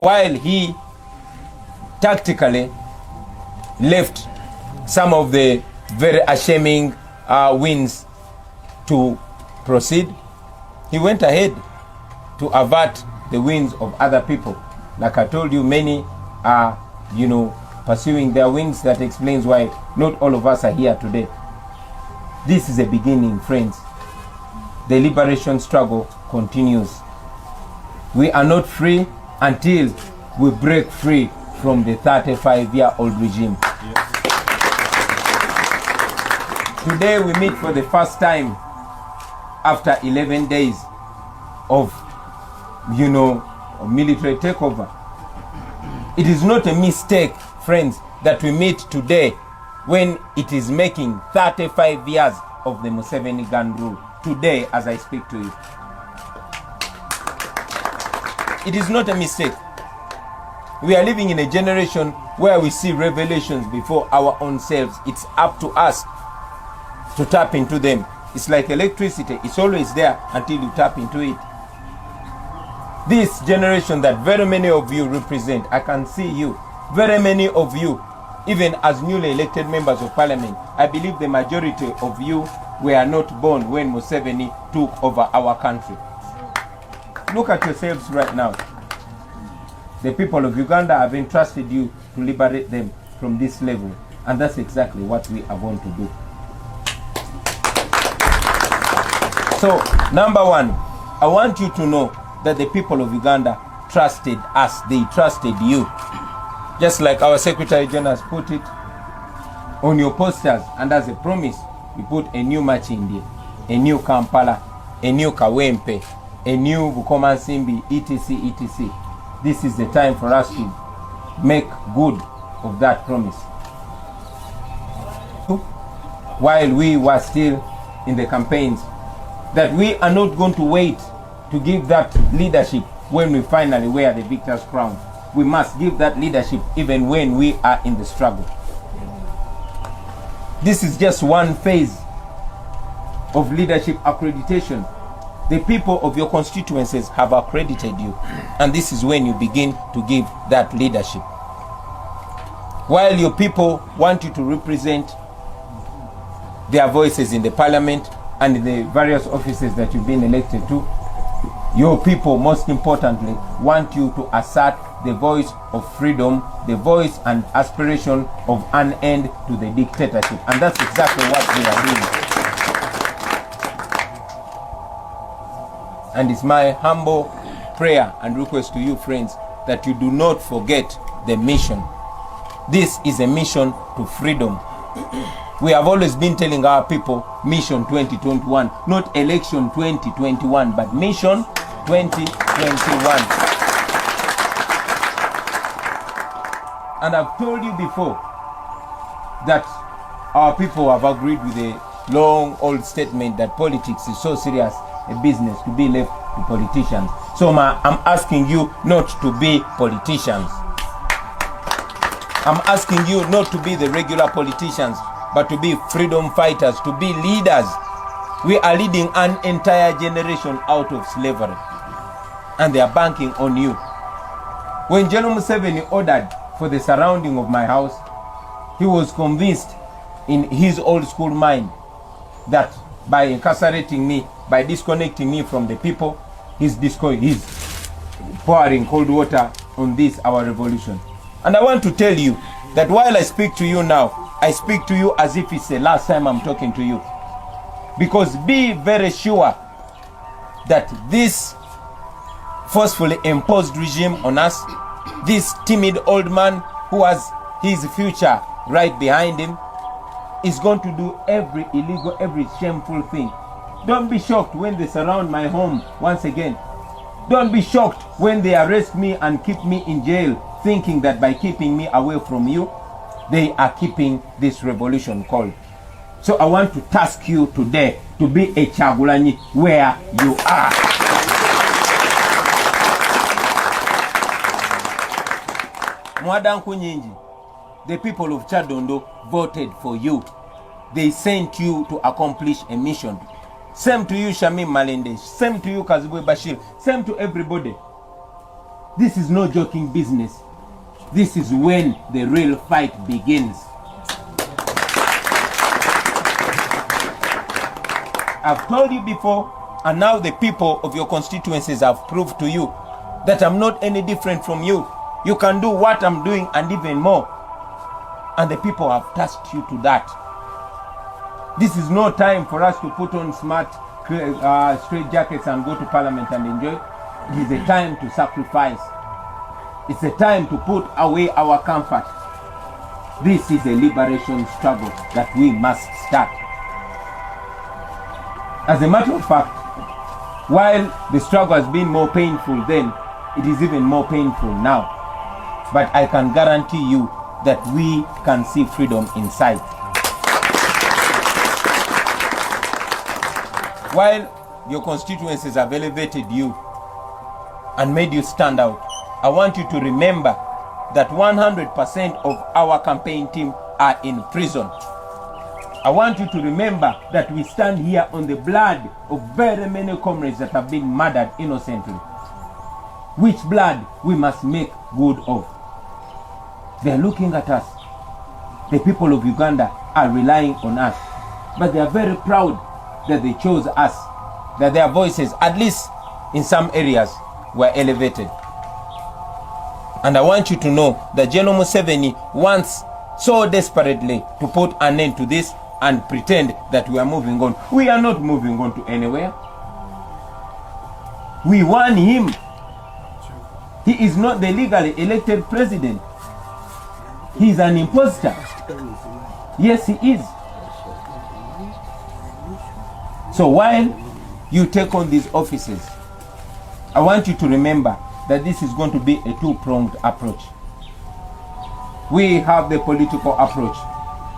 while he tactically left some of the very ashaming wins to proceed, he went ahead to avert the wins of other people. Like I told you, many are, pursuing their wins. That explains why not all of us are here today. This is a beginning, friends. The liberation struggle continues. We are not free until we break free from the 35-year-old regime. Yes. Today we meet for the first time after 11 days of, military takeover. It is not a mistake, friends, that we meet today when it is making 35 years of the Museveni gun rule. Today, as I speak to you. It is not a mistake. We are living in a generation where we see revelations before our own selves. It's up to us to tap into them. It's like electricity. It's always there until you tap into it. This generation that very many of you represent, I can see you, very many of you, even as newly elected members of parliament, I believe the majority of you were not born when Museveni took over our country. Look at yourselves right now. The people of Uganda have entrusted you to liberate them from this level, and that's exactly what we are going to do. So, number one, I want you to know that the people of Uganda trusted us. They trusted you. Just like our Secretary General has put it on your posters, and as a promise, we put a new Machindi, a new Kampala, a new Kawempe, a new Bukoma Simbi, etc., etc. This is the time for us to make good of that promise. While we were still in the campaigns, that we are not going to wait to give that leadership when we finally wear the victor's crown. We must give that leadership even when we are in the struggle. This is just one phase of leadership accreditation. The people of your constituencies have accredited you, and this is when you begin to give that leadership. While your people want you to represent their voices in the parliament and in the various offices that you've been elected to, your people, most importantly, want you to assert the voice of freedom, the voice and aspiration of an end to the dictatorship. And that's exactly what we are doing. And it's my humble prayer and request to you, friends, that you do not forget the mission. This is a mission to freedom. We have always been telling our people, mission 2021, not election 2021, but mission 2021. And I've told you before that our people have agreed with a long old statement that politics is so serious a business to be left to politicians. So I'm asking you not to be politicians. I'm asking you not to be the regular politicians, but to be freedom fighters, to be leaders. We are leading an entire generation out of slavery, and they are banking on you. When General Museveni ordered for the surrounding of my house, he was convinced in his old school mind that by incarcerating me, by disconnecting me from the people, he's pouring cold water on this, our revolution. And I want to tell you that while I speak to you now, I speak to you as if it's the last time I'm talking to you. Because be very sure that this forcefully imposed regime on us, this timid old man who has his future right behind him, is going to do every illegal, every shameful thing. Don't be shocked when they surround my home once again. Don't be shocked when they arrest me and keep me in jail, thinking that by keeping me away from you, they are keeping this revolution cold. So I want to task you today to be a Kyagulanyi where you are. Mwadanku nyingi, the people of Chadondo voted for you. They sent you to accomplish a mission. Same to you, Shamim Malende. Same to you, Kazibwe Bashir. Same to everybody. This is no joking business. This is when the real fight begins. I've told you before, and now the people of your constituencies have proved to you that I'm not any different from you. You can do what I'm doing and even more. And the people have tasked you to that. This is no time for us to put on smart straight jackets and go to parliament and enjoy. It is a time to sacrifice. It's a time to put away our comfort. This is a liberation struggle that we must start. As a matter of fact, while the struggle has been more painful then, it is even more painful now. But I can guarantee you that we can see freedom in sight. While your constituencies have elevated you and made you stand out, I want you to remember that 100% of our campaign team are in prison. I want you to remember that we stand here on the blood of very many comrades that have been murdered innocently. Which blood we must make good of. They are looking at us. The people of Uganda are relying on us. But they are very proud that they chose us. That their voices, at least in some areas, were elevated. And I want you to know that General Museveni wants so desperately to put an end to this and pretend that we are moving on. We are not moving on to anywhere. We want him. He is not the legally elected president. He is an imposter. Yes, he is. So while you take on these offices, I want you to remember that this is going to be a two-pronged approach. We have the political approach,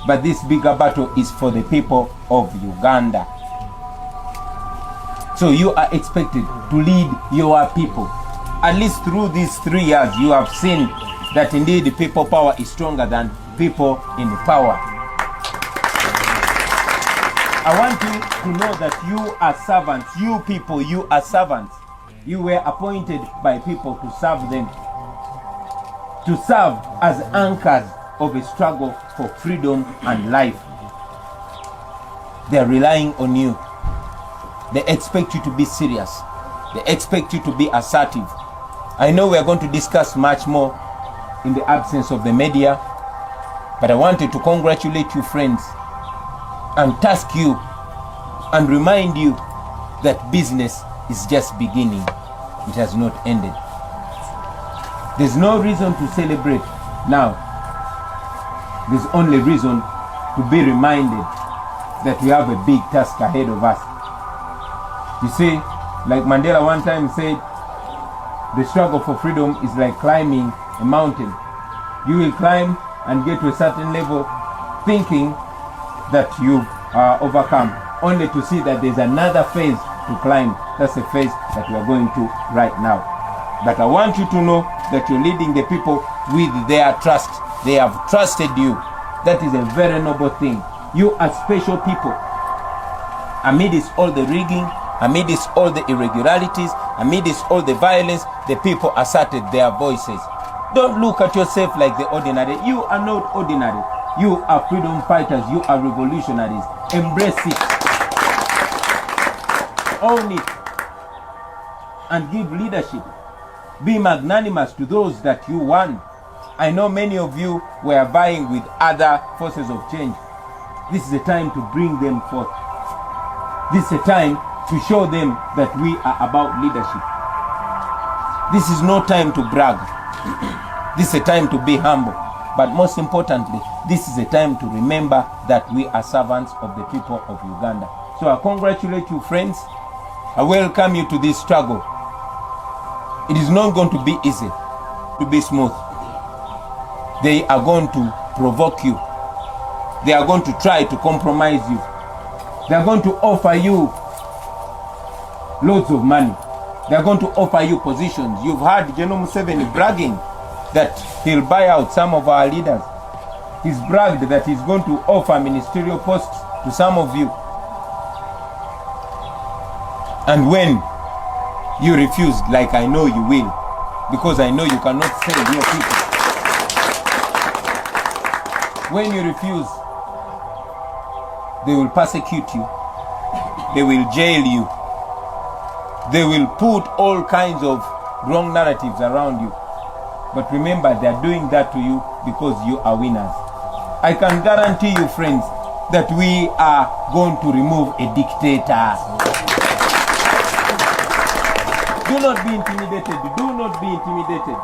but this bigger battle is for the people of Uganda. So you are expected to lead your people. At least through these 3 years, you have seen that indeed the people power is stronger than people in power. I want you to know that you are servants. You people, you are servants. You were appointed by people to serve them. To serve as anchors of a struggle for freedom and life. They are relying on you. They expect you to be serious. They expect you to be assertive. I know we are going to discuss much more in the absence of the media, but I wanted to congratulate you, friends, and task you and remind you that business is just beginning. It has not ended. There's no reason to celebrate now. There's only reason to be reminded that we have a big task ahead of us. You see, like Mandela one time said, the struggle for freedom is like climbing a mountain. You will climb and get to a certain level thinking that you are overcome, only to see that there's another phase to climb. That's the phase that we are going to right now. But I want you to know that you're leading the people with their trust. They have trusted you. That is a very noble thing. You are special people. Amidst all the rigging, amidst all the irregularities, amidst all the violence, the people asserted their voices. Don't look at yourself like the ordinary. You are not ordinary. You are freedom fighters. You are revolutionaries. Embrace it. Own it. And give leadership. Be magnanimous to those that you want. I know many of you were vying with other forces of change. This is a time to bring them forth. This is a time to show them that we are about leadership. This is no time to brag. This is a time to be humble. But most importantly, this is a time to remember that we are servants of the people of Uganda. So I congratulate you, friends. I welcome you to this struggle. It is not going to be easy, to be smooth. They are going to provoke you. They are going to try to compromise you. They are going to offer you loads of money. They are going to offer you positions. You've heard General Museveni bragging that he'll buy out some of our leaders. He's bragged that he's going to offer ministerial posts to some of you. And when you refused, like I know you will, because I know you cannot save your people. When you refuse, they will persecute you. They will jail you. They will put all kinds of wrong narratives around you. But remember, they are doing that to you because you are winners. I can guarantee you, friends, that we are going to remove a dictator. Do not be intimidated. Do not be intimidated.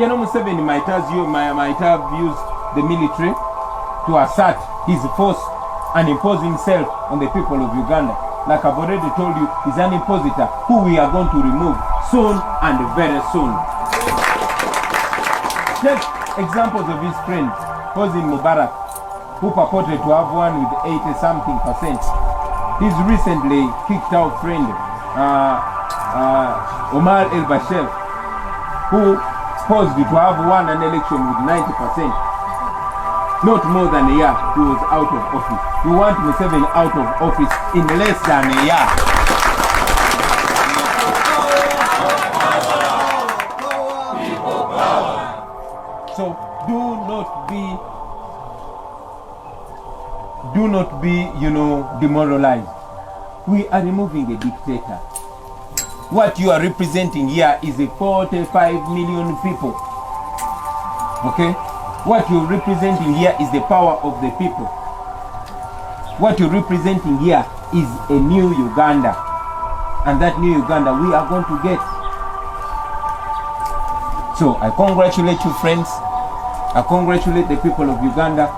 General Museveni might have used the military to assert his force and impose himself on the people of Uganda. Like I've already told you, he's an impositor who we are going to remove soon and very soon. Take examples of his friends, Hosni Mubarak, who purported to have won with 80-something%. His recently kicked out friend, Omar el-Bashir, who posed to have won an election with 90%. Not more than a year, he was out of office. We want Museveni out of office in less than a year. So do not be, demoralized. We are removing a dictator. What you are representing here is a 45 million people. Okay? What you're representing here is the power of the people. What you're representing here is a new Uganda. And that new Uganda we are going to get. So I congratulate you, friends. I congratulate the people of Uganda.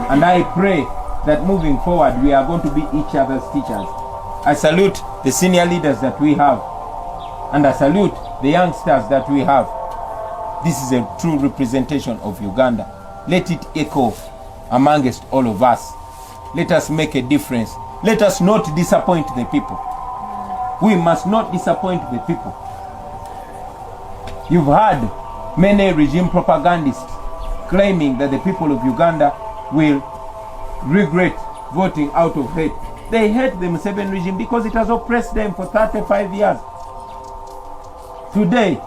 And I pray that moving forward we are going to be each other's teachers. I salute the senior leaders that we have. And I salute the youngsters that we have. This is a true representation of Uganda. Let it echo amongst all of us. Let us make a difference. Let us not disappoint the people. We must not disappoint the people. You've heard many regime propagandists claiming that the people of Uganda will regret voting out of hate. They hate the Museveni regime because it has oppressed them for 35 years. Today,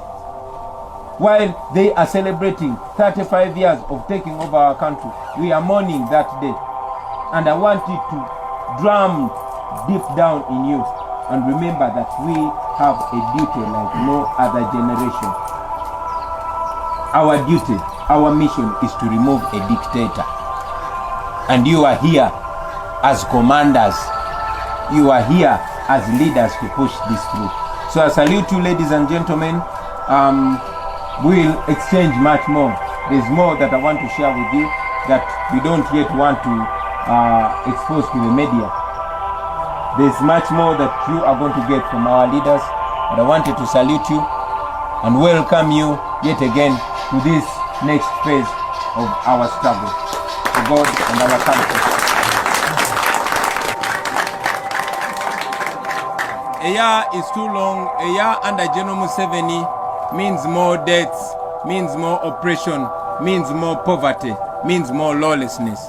while they are celebrating 35 years of taking over our country, we are mourning that day. And I want it to drum deep down in you. And remember that we have a duty like no other generation. Our duty, our mission is to remove a dictator. And you are here as commanders. You are here as leaders to push this through. So I salute you, ladies and gentlemen. We'll exchange much more. There's more that I want to share with you that we don't yet want to expose to the media. There's much more that you are going to get from our leaders. But I wanted to salute you and welcome you yet again to this next phase of our struggle for God and our country. A year is too long. A year under General Museveni means more deaths, means more oppression, means more poverty, means more lawlessness.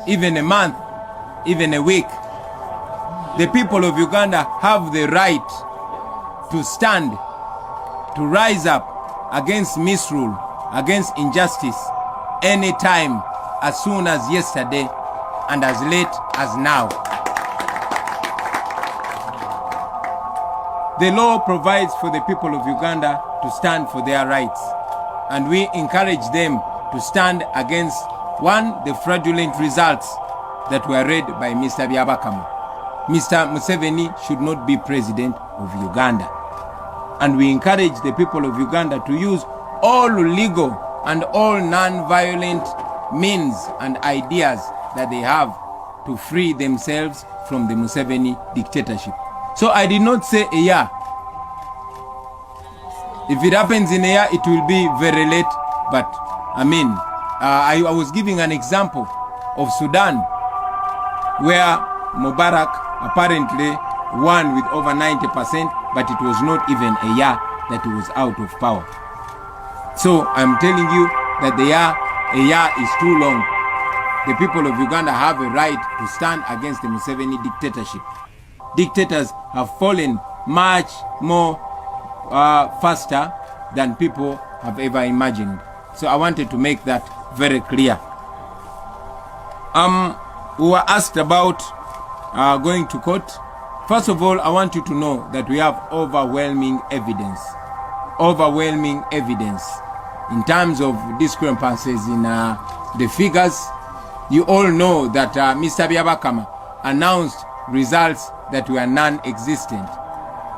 Even a month, even a week. The people of Uganda have the right to stand, to rise up against misrule, against injustice, anytime, as soon as yesterday and as late as now. The law provides for the people of Uganda to stand for their rights, and we encourage them to stand against, one, the fraudulent results that were read by Mr. Byabakama. Mr. Museveni should not be president of Uganda. And we encourage the people of Uganda to use all legal and all non-violent means and ideas that they have to free themselves from the Museveni dictatorship. So I did not say a year. If it happens in a year, it will be very late. But I was giving an example of Sudan, where Mubarak apparently won with over 90%, but it was not even a year that he was out of power. So I'm telling you that a year is too long. The people of Uganda have a right to stand against the Museveni dictatorship. Dictators have fallen much more faster than people have ever imagined. So I wanted to make that very clear. We were asked about going to court. First of all, I want you to know that we have overwhelming evidence in terms of discrepancies in the figures. You all know that Mr. Byabakama announced results that were non-existent.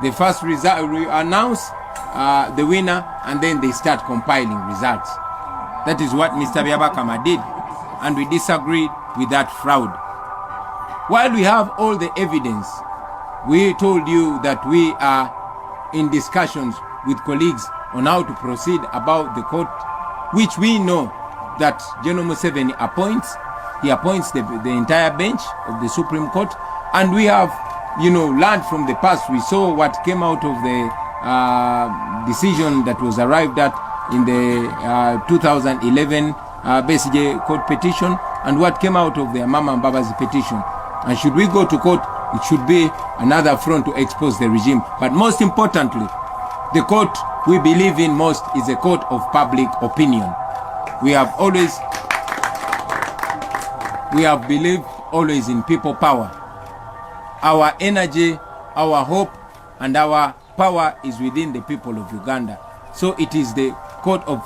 The first result announced the winner, and then they start compiling results. That is what Mr. Byabakama did, and we disagreed with that fraud. While we have all the evidence, we told you that we are in discussions with colleagues on how to proceed about the court, which we know that General Museveni appoints. He appoints the entire bench of the Supreme Court, and we have, learned from the past. We saw what came out of the decision that was arrived at in the 2011 BCJ court petition, and what came out of the Mama Mbabazi petition. And should we go to court, it should be another front to expose the regime. But most importantly, the court we believe in most is a court of public opinion. We have believed always in people power. Our energy, our hope, and our power is within the people of Uganda. So it is the court of